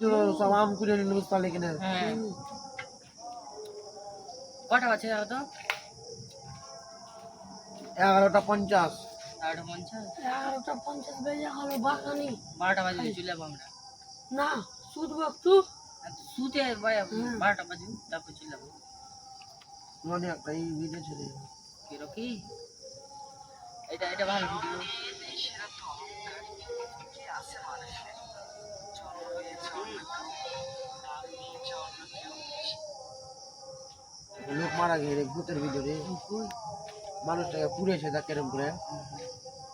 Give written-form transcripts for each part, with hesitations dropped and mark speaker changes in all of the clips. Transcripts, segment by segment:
Speaker 1: তো সব আম কুড়িয়ে নিয়ে বুঝতে পারলি কিনা
Speaker 2: হ্যাঁ কটা বাজে যাও তো
Speaker 1: 11:50
Speaker 2: 11:50
Speaker 3: 11:50 বেজে গেল বাগানি
Speaker 2: 12টা বাজে চলে যাবো আমরা
Speaker 3: না শুধু একটু
Speaker 2: শুতে 12টা বাজে তারপর চলে যাবো
Speaker 1: মনে একটা এই ভিডিও ছেড়ে
Speaker 2: কি এটা ভালো ভিডিও
Speaker 1: লোক মারা গেছে ভূতের ভিডিও রে মানুষটাকে পুড়েছে তা কেরম করে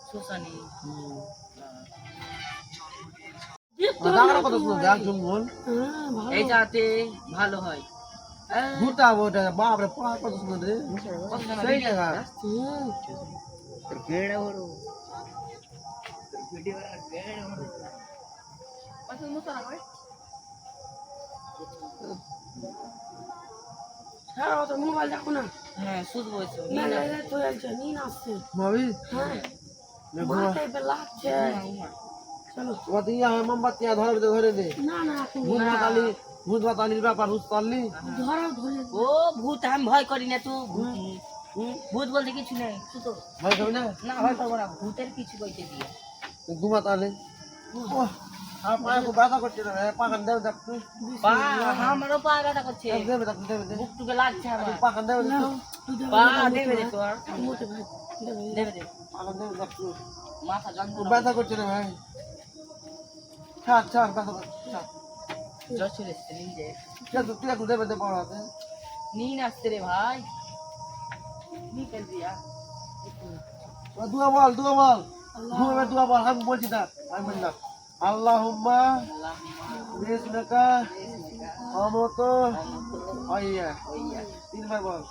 Speaker 2: সুসানি
Speaker 1: জায়গাটা কত সুন্দর দেখ জঙ্গল
Speaker 2: এই যাতে ভালো হয়
Speaker 1: ঘুরতে হবে ওটা বাপরে পাহাড় কত সুন্দর রে সেই জায়গা
Speaker 2: গেড়ে বড় ভিডিও গেড়ে বড় কত মতো না ভাই
Speaker 3: হ্যাঁ তো মোবাইল দেখো না
Speaker 2: হ্যাঁ শুধু বলছো
Speaker 3: না না তো একজন নিন আসছে
Speaker 1: ভাবি
Speaker 3: হ্যাঁ মাথায় पे লাগছে চলো
Speaker 1: ওটা ইয়া মোমবাতি ধরে দে
Speaker 3: না না এখন
Speaker 1: ভূত বাতালির ব্যাপার বুঝতে পারলি
Speaker 3: ধরে
Speaker 2: ও ভূত আমি ভয় করি না তুই ভূত বলতে কিছু নেই তুই তো
Speaker 1: ভয় খাবি না
Speaker 2: না ভয় করবো না ভূতের কিছু কইতে দিয়ে
Speaker 1: ঘুমা তাহলে আর পায়ে খুব ব্যথা করছে না পাখান দেবে দেখ তুই
Speaker 2: পা আমারও পা ব্যথা করছে
Speaker 1: দেবে দেখ দেবে দে
Speaker 2: বুক টুকে লাগছে আমার
Speaker 1: পাখান দেবে দেখ
Speaker 2: পা দেবে দে তোর
Speaker 3: মোটে ভাই
Speaker 2: দেবে দে
Speaker 1: পাখান দেবে দেখ তুই
Speaker 2: মাথা যন্ত্রণা
Speaker 1: ব্যথা করছে না ভাই ছাড় ছাড় ব্যথা করছে ছাড়
Speaker 2: জ্বর চলে এসছে নিজে
Speaker 1: তুই একটু দেবে দে বড় হাতে
Speaker 2: নীন আসছে রে ভাই নিকেল দিয়া
Speaker 1: দুয়া বল ঘুমে দুয়া বল আমি বলছি না আমি বলি না আল্লাহুম্মা বিসমিকা আমতো আইয়া তিনবার বল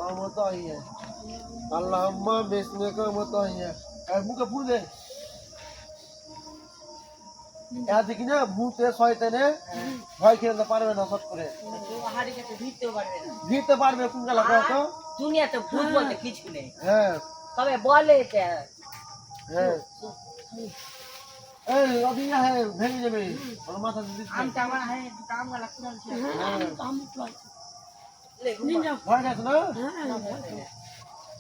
Speaker 1: আমতো আইয়া আল্লাহুম্মা বিসমিকা আমতো আইয়া আর মুখে ফুল দে এত কি না ভূতে শয়তানে ভয় খেলতে পারবে না সব করে
Speaker 2: হাড়ি কাছে ভিড়তেও পারবে না
Speaker 1: দিতে পারবে কোন গেলা তো
Speaker 2: দুনিয়াতে ভূত বলতে কিছু নেই
Speaker 1: হ্যাঁ
Speaker 2: তবে বলে
Speaker 1: হ্যাঁ এই অদিনা হে ভেঙে যাবে ওর মাথা দিতে
Speaker 2: আমটা আমার হ্যাঁ কাম গালা কুড়াল ছিল
Speaker 3: কাম লাগছে
Speaker 2: লে
Speaker 3: নিন যাও
Speaker 1: ভয় গেছে না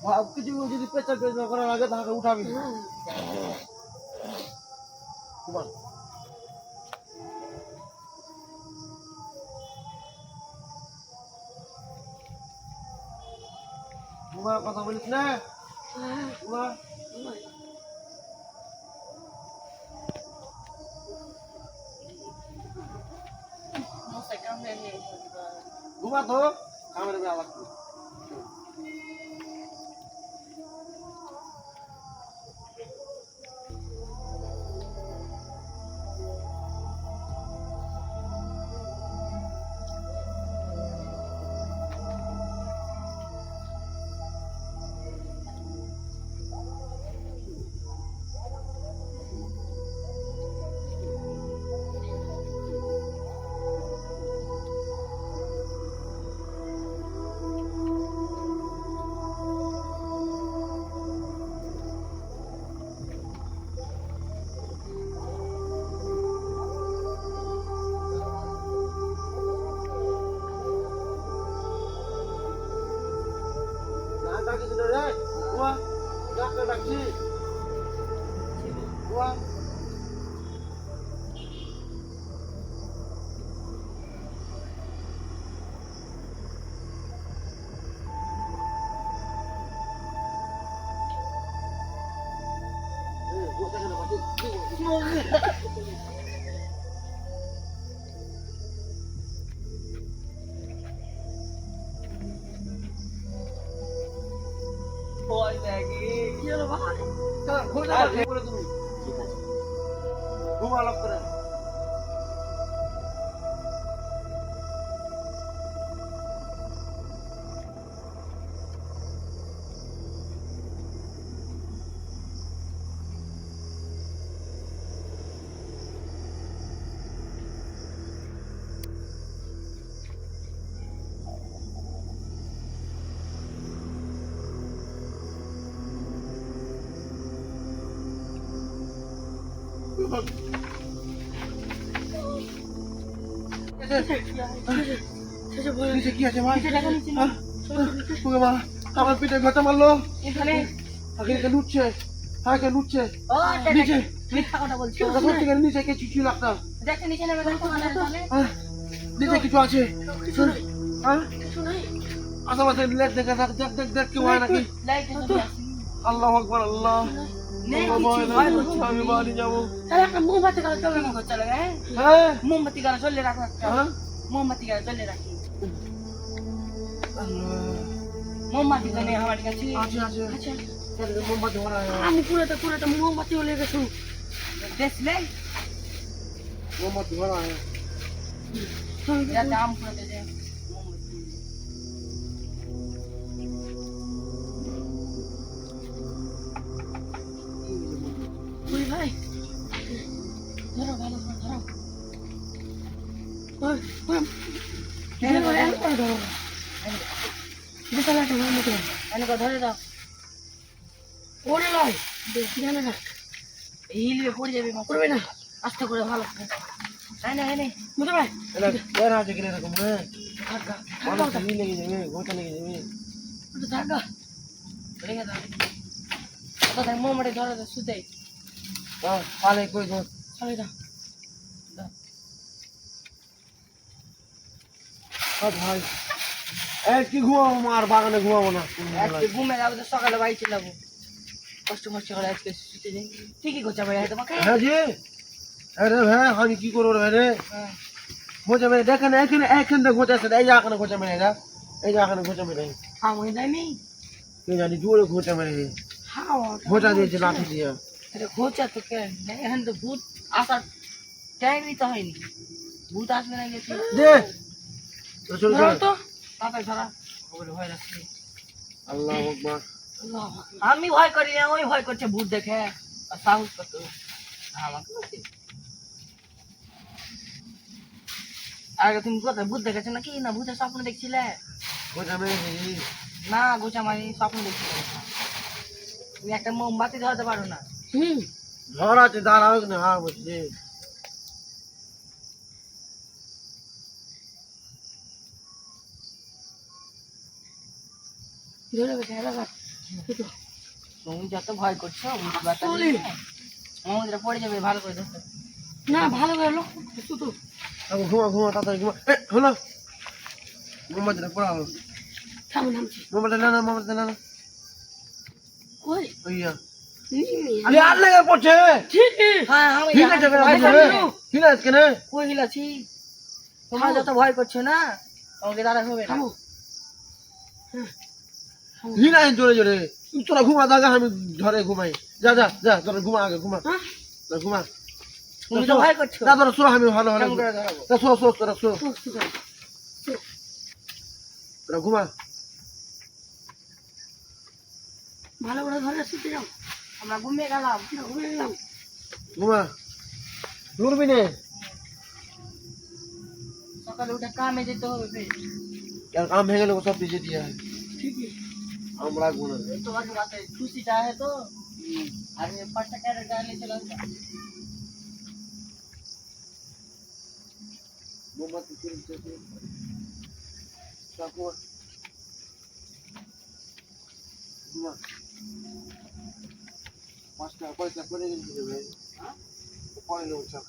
Speaker 3: হ্যাঁ
Speaker 1: কিছু যদি পেঁচা পেঁচা করার আগে তাকে উঠাবি কুমার কুমার কথা বলিস না কুমার
Speaker 2: মশাই কামড়ে নিয়ে
Speaker 1: ঘুমা তো আমার আবার ডাকিস রে কুয়া ডাক্তার ডাকছি কুয়া
Speaker 2: ভয় লাগে
Speaker 3: কি হলো ভাই
Speaker 1: ঘুমা লক করে
Speaker 3: শেষে ভয়
Speaker 1: নিচে কি আছে ভাই?
Speaker 2: নিচে দেখো, নিচে
Speaker 1: হ্যাঁ? ওকে মা, আমার পিঠে ঘটা মারলো।
Speaker 2: এখানে
Speaker 1: আগে লুটছে, আগে লুটছে।
Speaker 2: ও
Speaker 1: নিচে।
Speaker 2: মিথ্যা কথা বলছো
Speaker 1: সত্যি করে নিচে কিছু ছিল একটা।
Speaker 2: দেখে নিচে নেমে দেখো তাহলে
Speaker 1: হ্যাঁ? নিচে কিছু আছে।
Speaker 3: কিছু নাই
Speaker 1: হ্যাঁ?
Speaker 3: কিছু নাই
Speaker 1: আশেপাশে লেট দেখে দেখ দেখ দেখ দেখ কি হয় নাকি?
Speaker 2: লাইট তো
Speaker 1: আল্লাহ আকবার আল্লাহ।
Speaker 2: নেই
Speaker 1: আল্লাহ
Speaker 2: কিছু
Speaker 1: ভয়
Speaker 2: ভয়
Speaker 1: লাগছে,
Speaker 2: করছো
Speaker 1: আমি বাড়ি যাবো।
Speaker 3: তাহলে একটা মোমবাতি কাজ চলে না
Speaker 2: চলে গেছে
Speaker 1: হ্যাঁ?
Speaker 2: মোমবাতি গালা চলে রাখো একটা
Speaker 1: হ্যাঁ?
Speaker 2: মোমবাতি গালা চলে রাখি
Speaker 1: আল্লাহ।
Speaker 2: মোমবাতি তো নেই আমার কাছে
Speaker 1: আছে আছে।
Speaker 3: আচ্ছা
Speaker 1: চল, মোমবাতি ভরা আছে।
Speaker 3: আমি পুরোটা মোমবাতি হলে গেছো
Speaker 2: দেখলে
Speaker 1: মোমবাতি ভরা আছে।
Speaker 2: যাতে আম করে দে
Speaker 3: ওই ভাই ধরো ভালো করে ধরো ওই ধরো বিশাল একটা মোমবাতি
Speaker 2: এনে ধরে দাও
Speaker 3: ওরে নয় জানে না
Speaker 2: হিলবে পড়ে যাবে
Speaker 3: করবে না
Speaker 2: আস্তে করে ভালো করে তাই না এনে
Speaker 3: বুঝতে ভাই
Speaker 1: এলা বের আছে কিনা এরকম হ্যাঁ?
Speaker 3: থাকা
Speaker 1: মানুষ ই লেগে যাবে, গোটা লেগে যাবে।
Speaker 3: থাকা
Speaker 2: রেখে দাও কোথায় মোমবাতি ধরে দাও সুতে
Speaker 1: হ্যাঁ, পালে কই গো।
Speaker 3: চলে যা
Speaker 1: ভাই এক কি ঘুমাবো মা, আর বাগানে ঘুমাবো না।
Speaker 2: আজকে ঘুমে যাবো তো সকালে বাড়ি চলে যাবো কষ্ট মষ্ট করে আজকে শুতে যাই ঠিকই করছে ভাই তোমাকে
Speaker 1: হ্যাঁ জি, আরে ভাই আমি কি করবো রে রে?
Speaker 2: হ্যাঁ
Speaker 1: গোচা মেরে দেখেন, এখানে এখানে গোচা আছে, এই যে এখানে গোচা মেরে এটা, এই যে এখানে গোচা মেরে,
Speaker 3: আমি দেয়নি
Speaker 1: কে জানি জোরে গোচা মেরে,
Speaker 3: হাওয়া
Speaker 1: গোচা দিয়েছে লাঠি দিয়ে।
Speaker 2: এটা খোঁচা তো কেন এখন তো ভূত আসার টাইমই তো হয়নি ভূত আসবে না গেছে
Speaker 1: দে তো চল
Speaker 3: ধরো
Speaker 1: চল।
Speaker 3: তো
Speaker 2: তাড়াতাড়ি ধরা ওগুলো ভয় লাগছে
Speaker 1: আল্লাহ আকবার।
Speaker 3: আল্লাহ
Speaker 2: আমি ভয় করি না ওই ভয় করছে ভূত দেখে আর সাহস কত আমাকে বলছে। আগে তুমি কোথায় ভূত দেখেছো নাকি না ভূতের স্বপ্ন দেখছিলে
Speaker 1: গোচা মেরেছি।
Speaker 2: না গোচা মারি স্বপ্ন দেখছিলে তুমি একটা মোমবাতি ধরাতে পারো না
Speaker 1: ঝড় আছে, দাঁড়াও না, হ্যাঁ বলছি।
Speaker 3: ধরে গেছে এলাকা
Speaker 2: তুমি যত ভয় করছো ভূত বাতা
Speaker 3: আসলে।
Speaker 2: মমুদ্রা পড়ে যাবে ভালো করে ধরতে
Speaker 3: না ভালো গেল তো
Speaker 1: এখন ঘুমা ঘুমা তাড়াতাড়ি ঘুমা। এ হলো মোমবাতিটা পড়া হলো।
Speaker 3: থামো নামছি
Speaker 1: মোমবাতিটা না না, মোমবাতিটা না না।
Speaker 3: ওই
Speaker 1: ওইয়া আরে আর লেগে পড়ছে।
Speaker 2: হ্যাঁ আমি
Speaker 1: হিলা যাবে না,
Speaker 2: ভয়
Speaker 1: বুঝলে?
Speaker 2: করছো?
Speaker 1: হিলা আজকে না।
Speaker 2: কই গেলাছি তোমরা যত ভয় করছো না আমাকে দ্বারা হবে না
Speaker 3: থামো
Speaker 1: হিলা জোরে জোরে। তোরা ঘুমা দাগা, আমি ঘরে ঘুমাই। যা যা যা, তোরা ঘুমা আগে ঘুমা।
Speaker 3: হ্যাঁ
Speaker 1: তোরা ঘুমা।
Speaker 2: তুমি তো ভয় করছো
Speaker 1: না তোরা শো, আমি ভালো ভালো।
Speaker 2: কেমন করে ধরাবো
Speaker 1: তা শো শো, তোরা শো। তোরা ঘুমা।
Speaker 3: ভালো করে ধরে শুতে যাও
Speaker 2: আমরা ঘুমিয়ে গেলাম
Speaker 3: ঘুরে গেলাম
Speaker 1: ঘুমা। লুরবি নে।
Speaker 2: সকালে উঠে কামে যেতে হবে ফের
Speaker 1: यार काम है लोग सब दीजिए दिया है।
Speaker 3: ঠিকই
Speaker 1: আমরা গুণা।
Speaker 2: তোমাকে মাথায় খুশিটা है तो আর ये पट्टा कैरे डालने चला था
Speaker 1: मोमबत्ती फिर से चाकू घुमा। पांचटा पैसा করে দিতে হবে। হ্যাঁ? পরে লোক চাপ।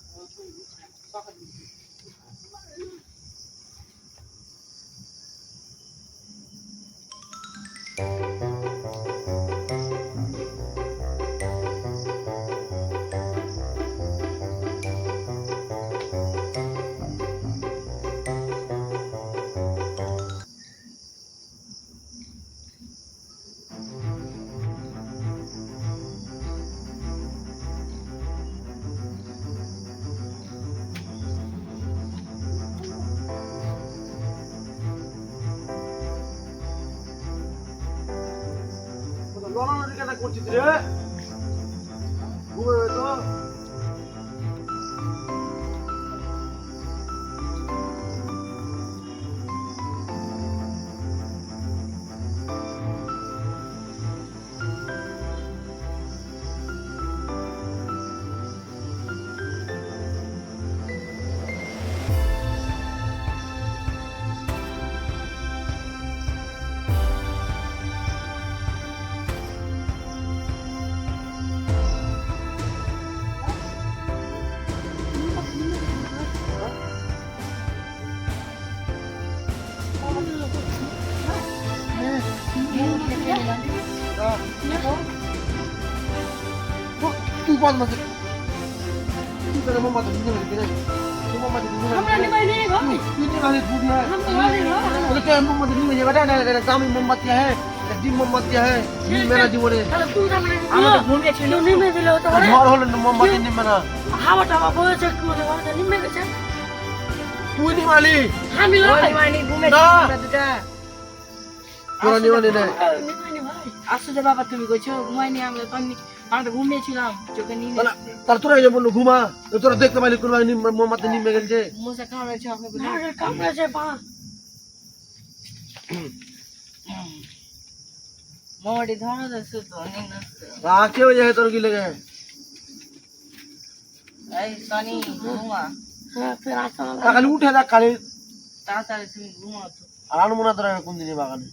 Speaker 1: লড়ানোর কেন করছিস রে? ঘুমাবে তো। বদমাশি তুই করে মোমবাতি দিতে পারবি না তুই মোমবাতি দিতে পারবি
Speaker 3: আমরা নিবাই নেই ভাই
Speaker 1: তুই নিয়ে वाली फूट है
Speaker 3: हम तो वाले हो
Speaker 1: बोले क्या मोमबत्ती नहीं है बेटा ना दामी मोमबत्ती है जिम मोमबत्ती है मेरा जीवने
Speaker 3: তাহলে তুই আমরা
Speaker 2: আমাদের ঘুমিয়েছিল
Speaker 3: নিমে দিলে তো
Speaker 1: घर হলো মোমবাতি নিবে না
Speaker 3: হাওয়াটা বয়েছে কোথাও বড় নিমে গেছে
Speaker 1: তুই নি মালি
Speaker 3: আমি লই
Speaker 2: ওই মানে ঘুমিয়েছিল
Speaker 1: না।
Speaker 2: আমরা দুটা
Speaker 1: তোরা নিবানি না
Speaker 3: নিবাই নেই ভাই
Speaker 2: আসো যে বাবা তুমি কইছো ঘুমাইনি আমরা তখন আমরা তো ঘুমিয়েছিলাম চোখে নিয়ে
Speaker 1: তার তোরা যে বললো ঘুমা তোরা দেখতে পাইলি কোন মোমবাতি নিবে গেছে
Speaker 2: মশা কামড়েছে আপনি
Speaker 3: না কামড়েছে পা
Speaker 2: মোমবাতি ধরো তো সুতো নিন
Speaker 1: কে হয়ে যায় তোর কি লাগে
Speaker 2: এই সনি ঘুমা
Speaker 3: হ্যাঁ ফের আসা
Speaker 1: খালি উঠে যা খালি
Speaker 2: তাড়াতাড়ি তুমি ঘুমাও তো
Speaker 1: আর আনমনা তোরা কোন দিনে বাগানে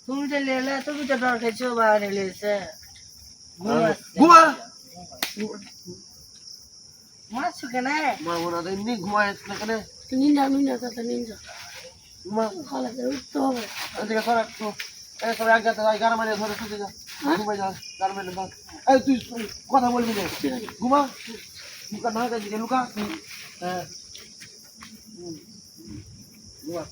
Speaker 2: তুমি তো লেলে তুমি তো ডর খেয়েছো বাইরে লেছে
Speaker 1: ঘুমা
Speaker 2: মাছ কেন
Speaker 1: মারবো না তো এমনি ঘুমায় না কেন
Speaker 3: নিন্দা তাতে নিন্দা
Speaker 1: ঘুমা
Speaker 3: খালা করে উঠতে হবে
Speaker 1: এদিকে তোরা একটু এই সবাই এক জায়গায় 11 মিনিট ধরে শুতে যা ঘুমাই যা 11 মিনিট বাদ এই তুই কথা বলবি না ঘুমা লুকা না গেছে লুকা হ্যাঁ ঘুমা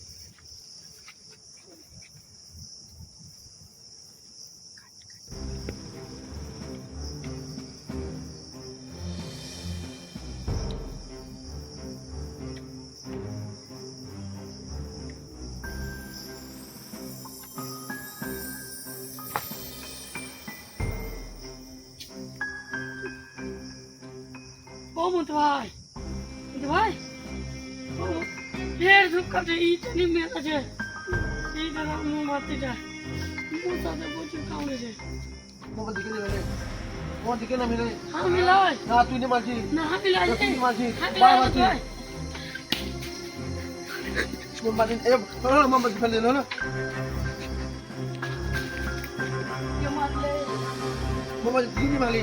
Speaker 3: ও মত ভাই ফের ধূপ কাটে ইটা নিমে আছে এইটা আমি মারতেটা মুসাতে প্রচুর কামড়েছে
Speaker 1: মোমবাতি দিকে নেবে মোমবাতি দিকে না মিলে
Speaker 3: আমি লাই
Speaker 1: না তুই নে মারছি
Speaker 3: না আমি লাই
Speaker 1: তুই মারছি
Speaker 3: আমি
Speaker 1: বাই
Speaker 3: লাই
Speaker 1: মারছি মোমবাতি মোমবাতি ফেলে দিল না
Speaker 3: কে মারলে
Speaker 1: মোমবাতি তুই নি মালি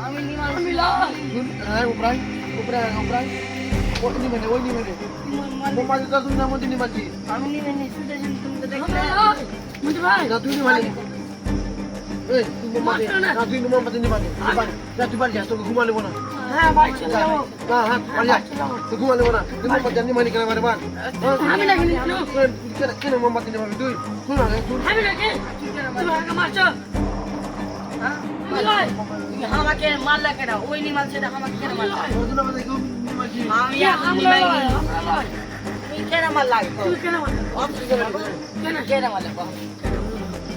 Speaker 2: আমি নিমাল
Speaker 3: আমি লাই
Speaker 1: হ্যাঁ উপরাই ওই নি মানে মোমবাতি তো তুই না মতি নি মারছি
Speaker 2: আমি নিবে নি শুতেছেন তুমি তো দেখলে
Speaker 3: মত ভাই
Speaker 1: না তুই নি মালি এই তুই মোমবাতি না তুই মোমবাতি নি মালি না তুই বাড়ি যা তোকে ঘুমা নেবো না
Speaker 3: হ্যাঁ ভাই চলে যাবো
Speaker 1: না হ্যাঁ বাড়ি যা তুই ঘুমা নেবো না তুই মোমবাতি নি মালি কেন মারে বার
Speaker 3: আমি নাকি নিলো
Speaker 1: কেন মোমবাতি নি মারবি তুই শুন না তুই
Speaker 3: আমি নাকি তুই আমাকে মারছো আমি লাই
Speaker 2: তুমি আমাকে মারলা কেন ওই নিমাল সেটা আমাকে কেন মারলা
Speaker 1: ওজন আমাদের কেউ নি মারছি
Speaker 2: আমি এখন
Speaker 3: আমরা
Speaker 2: নিমাল
Speaker 3: লাই আমরা লাই
Speaker 2: তুমি কেন মারলা
Speaker 3: তুই কেন মারলি
Speaker 2: কেন কেন মারলা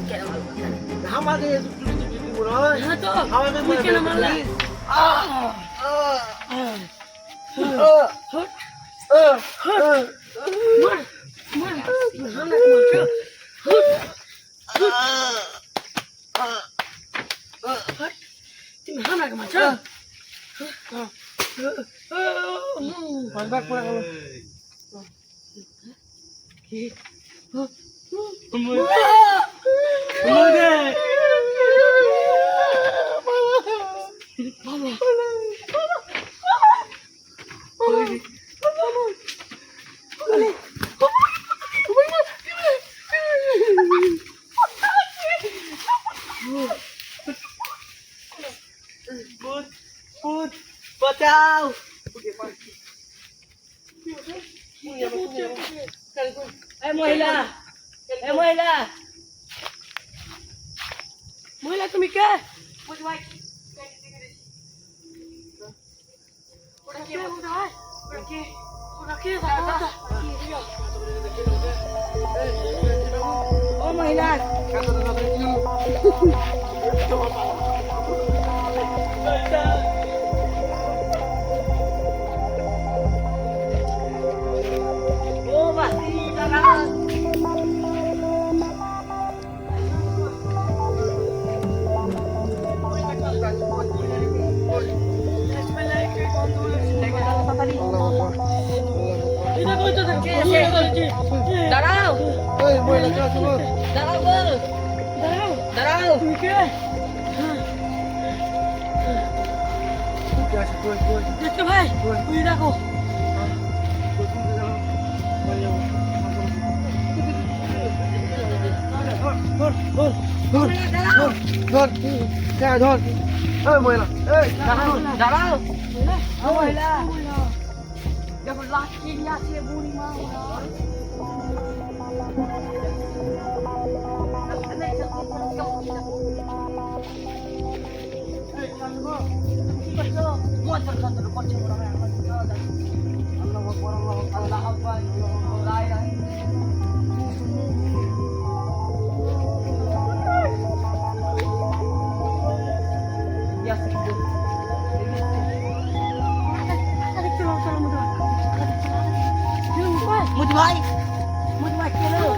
Speaker 2: কেন মারলা
Speaker 1: আমাদের তুই বড়
Speaker 3: হ্যাঁ তো
Speaker 1: আমাদের
Speaker 3: তুই কেন মারলা মার মার হামলা মারছো তুমি হামলা মারছো
Speaker 1: পাঁচবার করে গেল
Speaker 2: বাঁচাও এই মহিলা
Speaker 3: মহিলা তুমি কে ওটা কে ওটা ভাই ওটা কে
Speaker 2: ও মহিলা ও বাসি দাঁড়া
Speaker 3: এটা কইতো থাকে
Speaker 2: দাঁড়াও
Speaker 1: এই মহিলা কে আসলো
Speaker 2: দাঁড়াও গো
Speaker 3: দাঁড়াও
Speaker 2: দাঁড়াও
Speaker 3: তুমি কে
Speaker 1: কে আসে কই
Speaker 3: দেখো ভাই তুই দেখো
Speaker 1: ধর ধর ধর ধর ধর এই মহিলা এই
Speaker 2: দাঁড়াও দাঁড়াও
Speaker 3: মহিলা
Speaker 2: ও মহিলা
Speaker 3: মহিলা
Speaker 2: দেখো লাঠি নিয়ে আছে বুড়ি মা Một vai, kia nữa.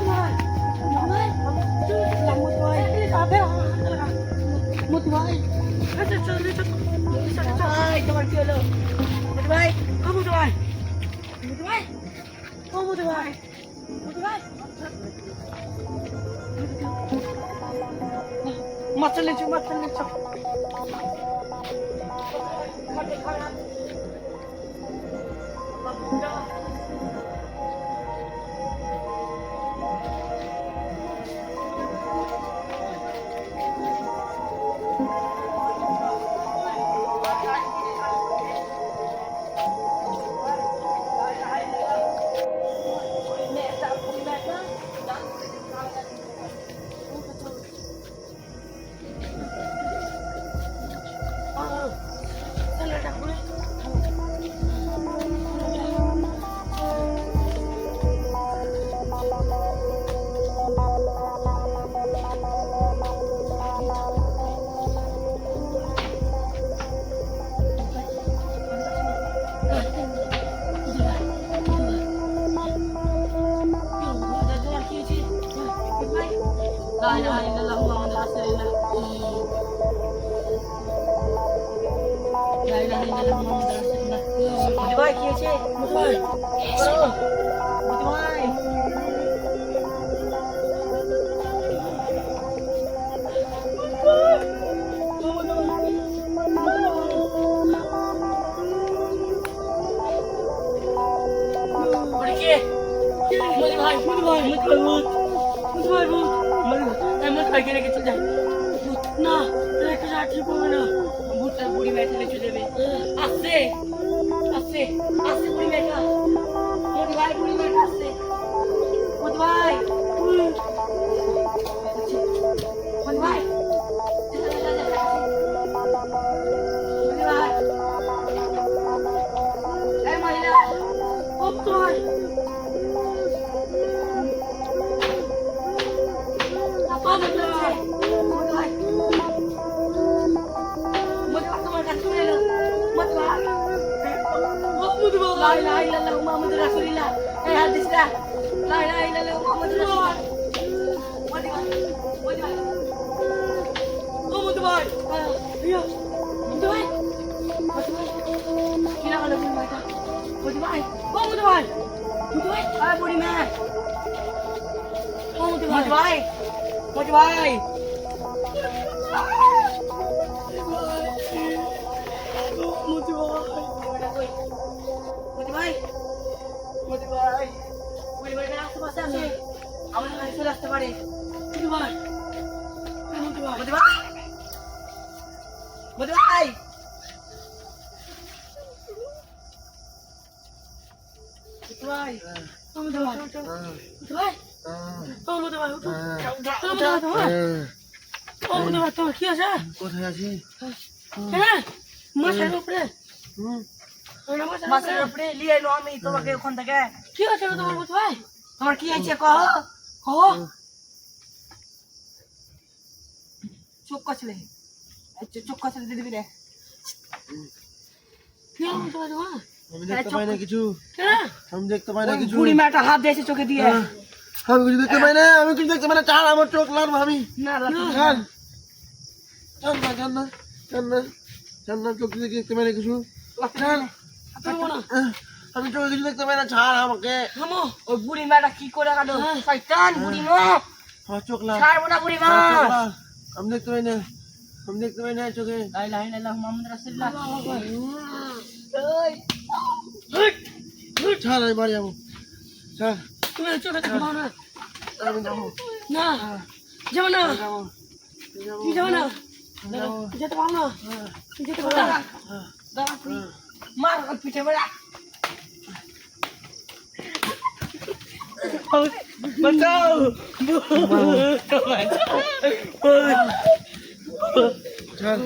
Speaker 2: Một vai. Ai, cho bạn kia nữa. Một vai. Có một vai. Một vai. Có một vai. Một vai. Mặt lên cho, mặt lên cho. Mặt lên cho. La ilaha illallah Muhammadur Rasulullah. La ilaha illallah Muhammadur Rasulullah. Một vai kia chứ, một vai. Một vai. Balik kia. Một vai, một vai, một vai, một vai, một. Em मत भाई के चल जा ना लेके जा ठीक हो ना भूत बुढ़ी बैठे ले चले बे आसे आसे आसे बुढ़ी बैठा मोटी भाई बुढ़ी बैठा आसे मोटी भाई मोटी भाई मोटी भाई ए महिला अब तो La ilaha illallah Muhammadur Rasulullah. Hadis dah. La ilaha illallah Muhammadur Rasulullah. Muhammad boy. Iya. Muhammad boy. Kira kalau pun baca. Muhammad boy. Muhammad boy. Muhammad boy. Ah, budi man. Muhammad boy. Muhammad boy. Muhammad boy.
Speaker 1: কোথায় আছিস?
Speaker 3: মাছের উপরে
Speaker 2: মাছের উপরে নিয়ে এলো আমি তোমাকে ওখান থেকে
Speaker 3: কি আছে তোমার বুঝ ভাই
Speaker 2: তোমার কি আছে কহ কহ চুপ করছিলে চুপ করছিলে দিদি রে
Speaker 3: কি আছে তোমার তোমার
Speaker 1: আমি দেখতে পাই না কিছু আমি দেখতে পাই না কিছু
Speaker 2: বুড়ি মাটা হাত দিয়েছে চোখে দিয়ে
Speaker 1: আমি কিছু দেখতে পাই না আমি কিছু দেখতে পাই না চাল আমার চোখ লাল ভাবি
Speaker 2: না
Speaker 1: চাল চাল না চাল না চাল না চাল না চোখ দিয়ে দেখতে পাই না কিছু চাল আমি চোখে কিছু দেখতে পাই না ছাড় আমাকে
Speaker 3: থামো
Speaker 2: ওই বুড়ি মাটা কি করে গেল শয়তান বুড়ি মা
Speaker 1: আমার চোখ লাল
Speaker 2: ছাড়বো না বুড়ি মা
Speaker 1: আমি দেখতে পাই না আমি দেখতে পাই না চোখে
Speaker 2: লা ইলাহা ইল্লাল্লাহ মুহাম্মাদুর রাসূলুল্লাহ
Speaker 1: ছাড় আমি বাড়ি যাবো ছাড়
Speaker 3: তুমি চোখে দেখো না
Speaker 1: আমি যাবো
Speaker 3: না যাবো না
Speaker 1: যাবো
Speaker 3: কি যাবো না যেতে পারো না যেতে পারো না
Speaker 2: দাঁড়া তুই মার ওর পিঠে বেড়া বাঁচাও
Speaker 1: চল